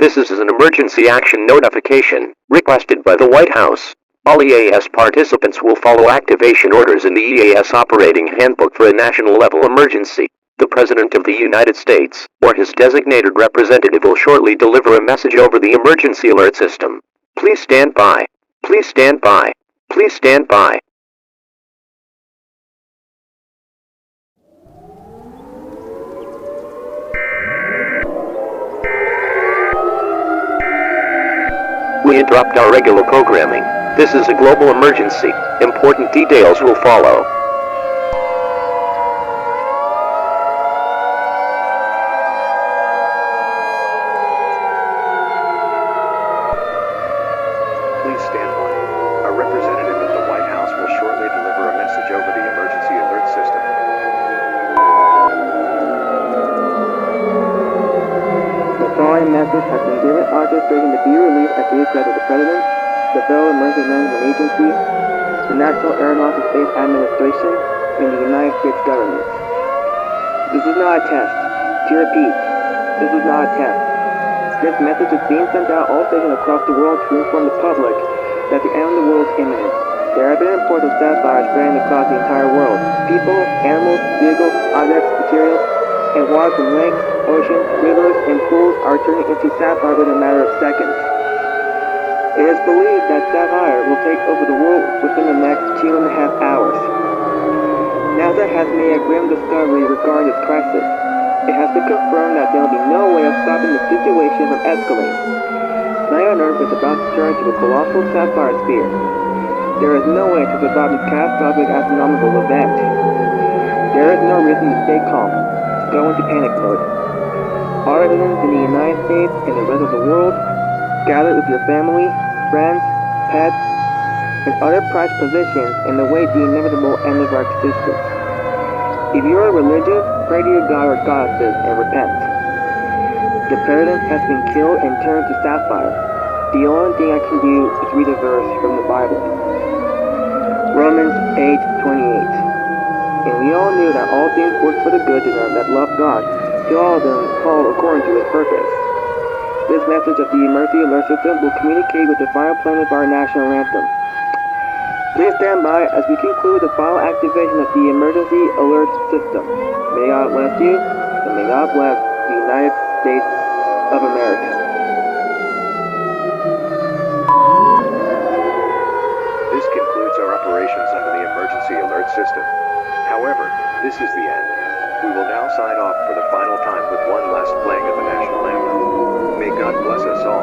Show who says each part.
Speaker 1: This is an emergency action notification requested by the White House. All EAS participants will follow activation orders in the EAS operating handbook for a national level emergency. The President of the United States, or his designated representative, will shortly deliver a message over the emergency alert system. Please stand by. Please stand by. Please stand by. We interrupt our regular programming. This is a global emergency. Important details will follow. Please stand by. A representative of the White House will shortly deliver a message over the emergency alert system.
Speaker 2: The following message has been given authorization to be released at the request of the President, the Federal Emergency Management Agency, the National Aeronautics Space Administration, and the United States government. This is not a test. To repeat, this is not a test. This message is being sent out all stations across the world to inform the public that the end of the world is imminent. There have been reports of sapphire spreading across the entire world. People, animals, vehicles, objects, materials, and water from lakes, oceans, rivers, and pools are turning into sapphire within a matter of seconds. It is believed that sapphire will take over the world within the next 2.5 hours. NASA has made a grim discovery regarding this crisis. It has been confirmed that there will be no way of stopping the situation from escalating. Planet on Earth is about to turn to a colossal sapphire sphere. There is no way to survive this catastrophic astronomical event. There is no reason to stay calm. Go into panic mode. All residents in the United States and the rest of the world, gather with your family, friends, pets, and other prized possessions and await the inevitable end of our existence. If you are religious, pray to your God or goddesses and repent. The President has been killed and turned to sapphire. The only thing I can do is read a verse from the Bible. Romans 8:28. And we all knew that all things work for the good to them that love God, to all of them called according to His purpose. This message of the emergency alert system will communicate with the final plan of our national anthem. Please stand by as we conclude the final activation of the emergency alert system. May God bless you, and may God bless the United States of America.
Speaker 1: This concludes our operations under the emergency alert system. However, this is the end. We will now sign off for the final time with one last playing of the national anthem. May God bless us all.